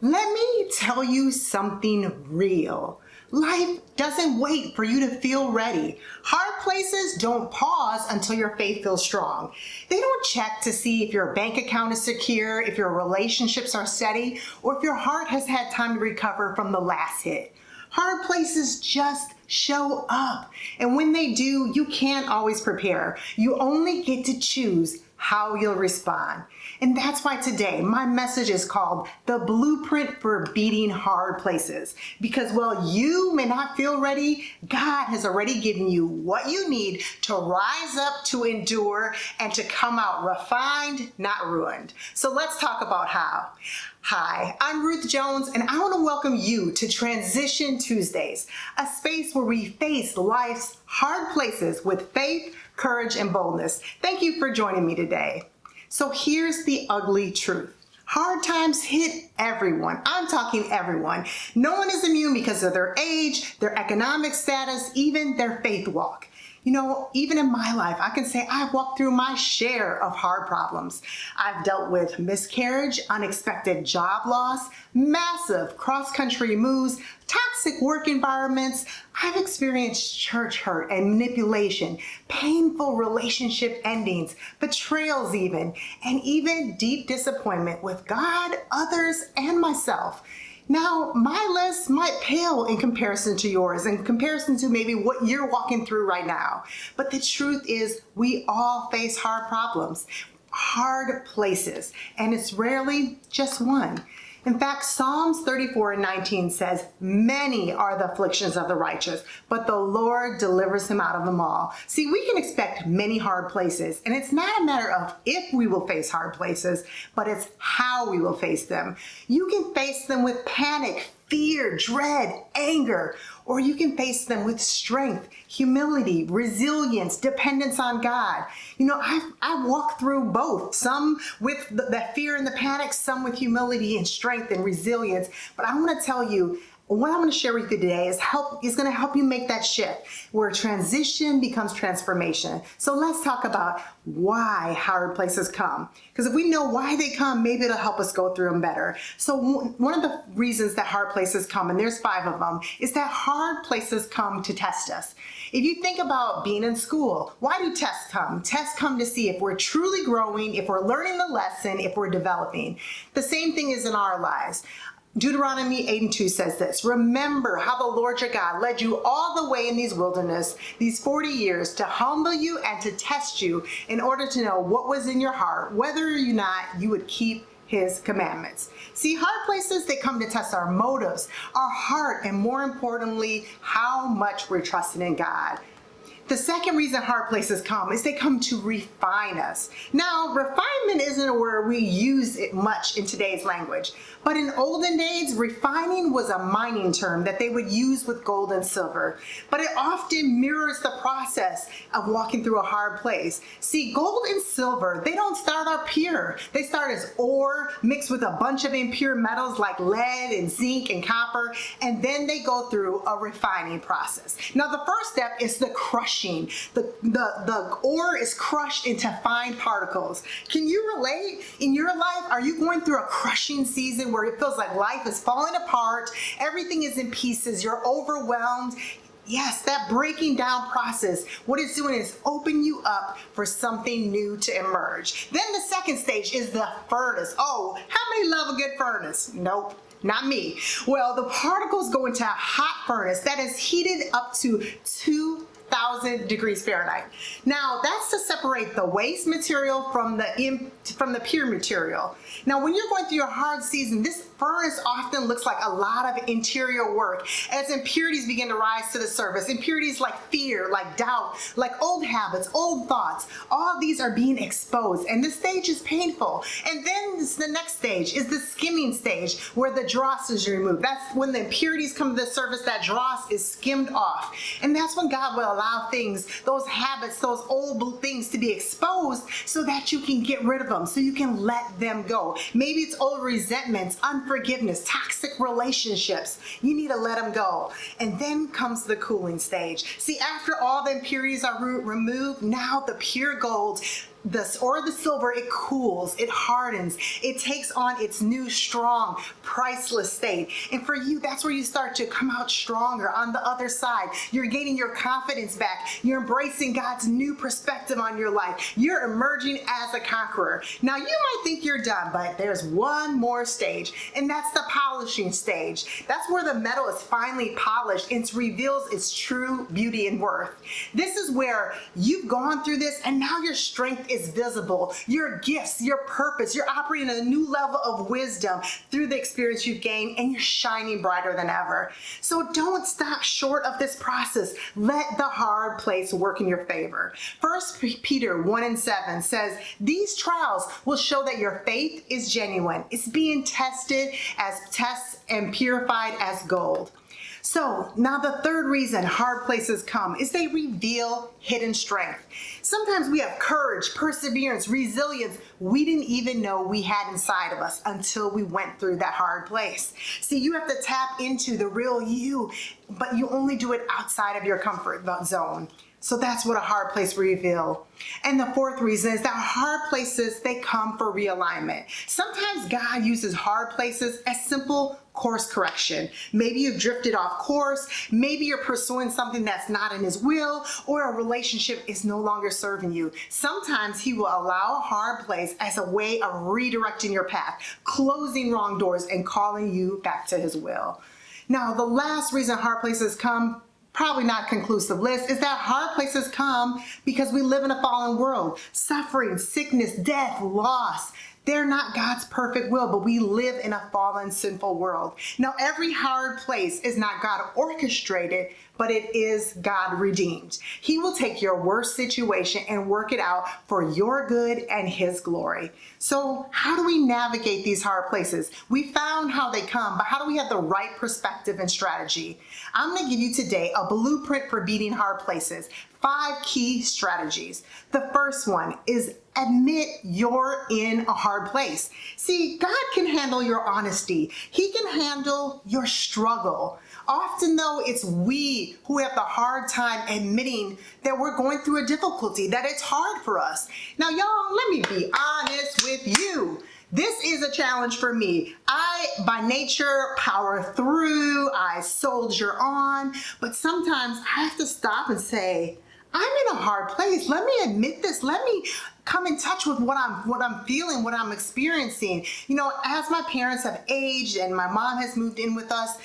Let me tell you something real. Life doesn't wait for you to feel ready. Hard places don't pause until your faith feels strong. They don't check to see if your bank account is secure, if your relationships are steady, or if your heart has had time to recover from the last hit. Hard places just show up. And when they do, you can't always prepare. You only get to choose how you'll respond. And that's why today my message is called The Blueprint for Beating Hard Places. Because while you may not feel ready, God has already given you what you need to rise up, to endure, and to come out refined, not ruined. So let's talk about how. Hi, I'm Ruth Jones, and I want to welcome you to Transition Tuesdays, a space where we face life's hard places with faith, courage, and boldness. Thank you for joining me today. So here's the ugly truth. Hard times hit everyone. I'm talking everyone. No one is immune because of their age, their economic status, even their faith walk. You know, even in my life, I can say I've walked through my share of hard problems. I've dealt with miscarriage, unexpected job loss, massive cross-country moves, toxic work environments. I've experienced church hurt and manipulation, painful relationship endings, betrayals even, and even deep disappointment with God, others, and myself. Now, my list might pale in comparison to yours, in comparison to maybe what you're walking through right now. But the truth is, we all face hard problems, hard places, and it's rarely just one. In fact, Psalms 34:19 says, "Many are the afflictions of the righteous, but the Lord delivers him out of them all." See, we can expect many hard places, and it's not a matter of if we will face hard places, but it's how we will face them. You can face them with panic, fear, dread, anger, or you can face them with strength, humility, resilience, dependence on God. You know, I've walked through both, some with the fear and the panic, some with humility and strength and resilience. But I want to tell you, what I'm going to share with you today is going to help you make that shift where transition becomes transformation. So let's talk about why hard places come. Because if we know why they come, maybe it'll help us go through them better. So one of the reasons that hard places come, and there's 5 of them, is that hard places come to test us. If you think about being in school, why do tests come? Tests come to see if we're truly growing, if we're learning the lesson, if we're developing. The same thing is in our lives. Deuteronomy 8:2 says this, "Remember how the Lord your God led you all the way in these wilderness, these 40 years, to humble you and to test you in order to know what was in your heart, whether or not you would keep his commandments." See, hard places, they come to test our motives, our heart, and more importantly, how much we're trusting in God. The second reason hard places come is they come to refine us. Now, refinement isn't a word we use it much in today's language, but in olden days, refining was a mining term that they would use with gold and silver, but it often mirrors the process of walking through a hard place. See, gold and silver, they don't start out pure. They start as ore mixed with a bunch of impure metals like lead and zinc and copper, and then they go through a refining process. Now, the first step is the crushing. The ore is crushed into fine particles. Can you relate? In your life, are you going through a crushing season where it feels like life is falling apart, everything is in pieces, you're overwhelmed? Yes, that breaking down process, what it's doing is open you up for something new to emerge. Then the second stage is the furnace. Oh, how many love a good furnace? Nope. Not me. Well, the particles go into a hot furnace that is heated up to 2,000 degrees Fahrenheit. Now, that's to separate the waste material from the pure material. Now, when you're going through a hard season, this furnace often looks like a lot of interior work as impurities begin to rise to the surface. Impurities like fear, like doubt, like old habits, old thoughts. All of these are being exposed, and this stage is painful. And then the next stage is the skimming stage where the dross is removed. That's when the impurities come to the surface, that dross is skimmed off. And that's when God will allow things, those habits, those old things to be exposed so that you can get rid of them, so you can let them go. Maybe it's old resentments, unforgiveness, toxic relationships. You need to let them go. And then comes the cooling stage. See, after all the impurities are removed, now the pure gold the silver, it cools, it hardens, it takes on its new, strong, priceless state. And for you, that's where you start to come out stronger on the other side. You're gaining your confidence back. You're embracing God's new perspective on your life. You're emerging as a conqueror. Now, you might think you're done, but there's one more stage, and that's the polishing stage. That's where the metal is finally polished and reveals its true beauty and worth. This is where you've gone through this, and now your strength is visible. Your gifts, your purpose, you're operating at a new level of wisdom through the experience you've gained, and you're shining brighter than ever. So don't stop short of this process. Let the hard place work in your favor. 1 Peter 1:7 says, these trials will show that your faith is genuine. It's being tested and purified as gold. So now the third reason hard places come is they reveal hidden strength. Sometimes we have courage, perseverance, resilience we didn't even know we had inside of us until we went through that hard place. See, you have to tap into the real you, but you only do it outside of your comfort zone. So that's what a hard place reveal. And the fourth reason is that hard places, they come for realignment. Sometimes God uses hard places as simple course correction. Maybe you've drifted off course. Maybe you're pursuing something that's not in his will, or a relationship is no longer serving you. Sometimes he will allow a hard place as a way of redirecting your path, closing wrong doors, and calling you back to his will. Now, the last reason hard places come, probably not conclusive list, is that hard places come because we live in a fallen world. Suffering, sickness, death, loss, they're not God's perfect will, but we live in a fallen, sinful world. Now, every hard place is not God orchestrated, but it is God redeemed. He will take your worst situation and work it out for your good and his glory. So how do we navigate these hard places? We found how they come, but how do we have the right perspective and strategy? I'm going to give you today a blueprint for beating hard places. 5 key strategies. The first one is admit you're in a hard place. See, God can handle your honesty. He can handle your struggle. Often though, it's we who have the hard time admitting that we're going through a difficulty, that it's hard for us. Now y'all, let me be honest with you. This is a challenge for me. I, by nature, power through, I soldier on, but sometimes I have to stop and say, I'm in a hard place. Let me admit this. Let me come in touch with what I'm feeling, what I'm experiencing. You know, as my parents have aged and my mom has moved in with us,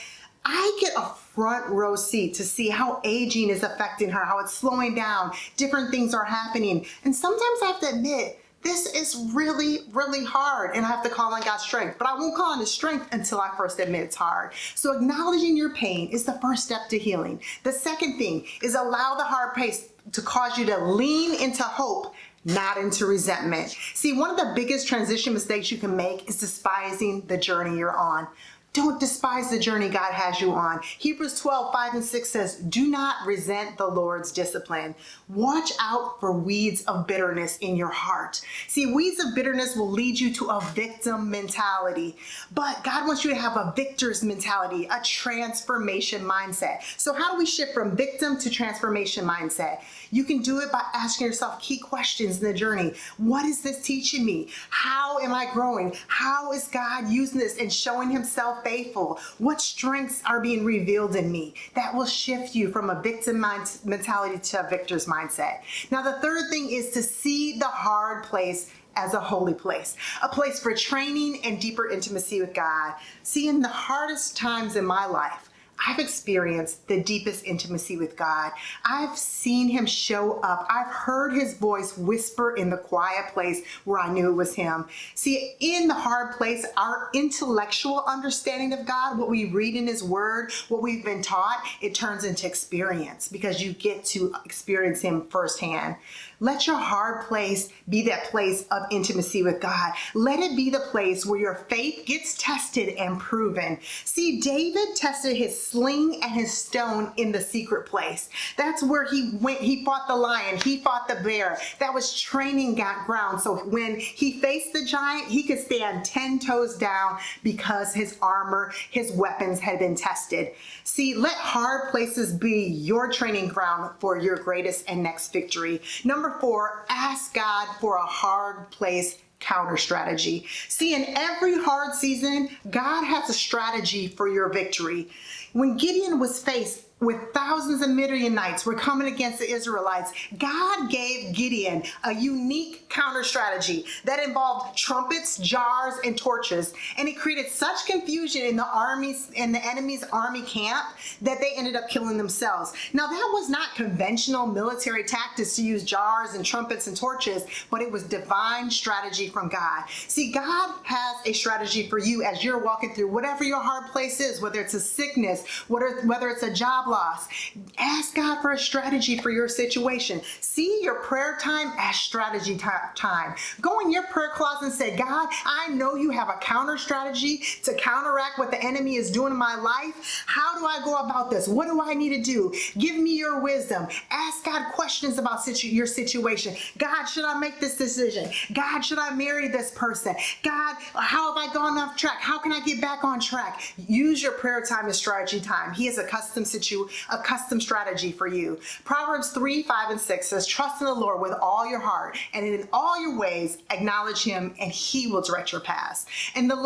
I get a front row seat to see how aging is affecting her, how it's slowing down, different things are happening. And sometimes I have to admit, this is really, really hard, and I have to call on God's strength. But I won't call on his strength until I first admit it's hard. So acknowledging your pain is the first step to healing. The second thing is allow the hard place to cause you to lean into hope, not into resentment. See, one of the biggest transition mistakes you can make is despising the journey you're on. Don't despise the journey God has you on. Hebrews 12:5-6 says, do not resent the Lord's discipline. Watch out for weeds of bitterness in your heart. See, weeds of bitterness will lead you to a victim mentality, but God wants you to have a victor's mentality, a transformation mindset. So how do we shift from victim to transformation mindset? You can do it by asking yourself key questions in the journey. What is this teaching me? How am I growing? How is God using this and showing himself faithful? What strengths are being revealed in me? That will shift you from a victim mentality to a victor's mindset. Now, the third thing is to see the hard place as a holy place, a place for training and deeper intimacy with God. See, in the hardest times in my life, I've experienced the deepest intimacy with God. I've seen him show up. I've heard his voice whisper in the quiet place where I knew it was him. See, in the hard place, our intellectual understanding of God, what we read in his word, what we've been taught, it turns into experience because you get to experience him firsthand. Let your hard place be that place of intimacy with God. Let it be the place where your faith gets tested and proven. See, David tested his sling and his stone in the secret place. That's where he went. He fought the lion. He fought the bear. That was training ground. So when he faced the giant, he could stand 10 toes down because his armor, his weapons had been tested. See, let hard places be your training ground for your greatest and next victory. Number 4, ask God for a hard place counter strategy. See, in every hard season, God has a strategy for your victory. When Gideon was faced with thousands of Midianites were coming against the Israelites, God gave Gideon a unique counter strategy that involved trumpets, jars, and torches. And it created such confusion in the enemy's army camp that they ended up killing themselves. Now, that was not conventional military tactics to use jars and trumpets and torches, but it was divine strategy from God. See, God has a strategy for you as you're walking through whatever your hard place is, whether it's a sickness, whether it's a job loss. Ask God for a strategy for your situation. See your prayer time as strategy time. Go in your prayer closet and say, God, I know you have a counter strategy to counteract what the enemy is doing in my life. How do I go about this? What do I need to do? Give me your wisdom. Ask God questions about your situation. God, should I make this decision? God, should I marry this person? God, how have I gone off track? How can I get back on track? Use your prayer time as strategy time. He has a custom strategy for you. Proverbs 3, 5, and 6 says, trust in the Lord with all your heart, and in all your ways acknowledge him, and he will direct your paths. And the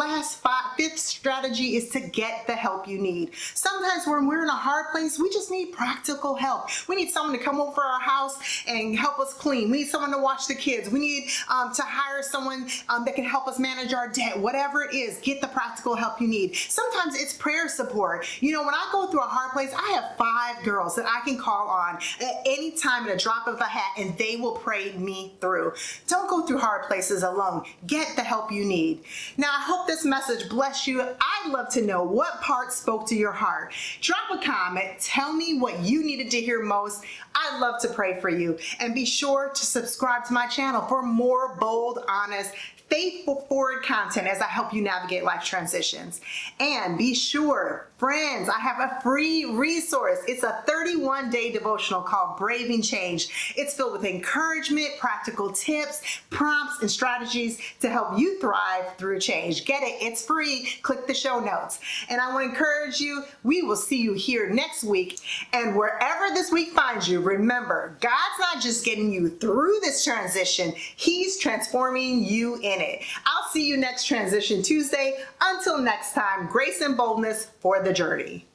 fifth strategy is to get the help you need. Sometimes when we're in a hard place, we just need practical help. We need someone to come over our house and help us clean. We need someone to watch the kids. We need to hire someone that can help us manage our debt. Whatever it is, get the practical help you need. Sometimes it's prayer support. You know, when I go through a hard place, I have 5 girls that I can call on at any time at a drop of a hat, and they will pray me through. Don't go through hard places alone. Get the help you need. Now, I hope this message blessed you. I'd love to know what part spoke to your heart. Drop a comment. Tell me what you needed to hear most. I'd love to pray for you. And be sure to subscribe to my channel for more bold, honest, faith-forward content as I help you navigate life transitions. And be sure, friends, I have a free resource. It's a 31-day devotional called Braving Change. It's filled with encouragement, practical tips, prompts, and strategies to help you thrive through change. Get it? It's free. Click the show notes. And I want to encourage you, we will see you here next week. And wherever this week finds you, remember, God's not just getting you through this transition, he's transforming you in it. I'll see you next Transition Tuesday. Until next time, grace and boldness for the journey.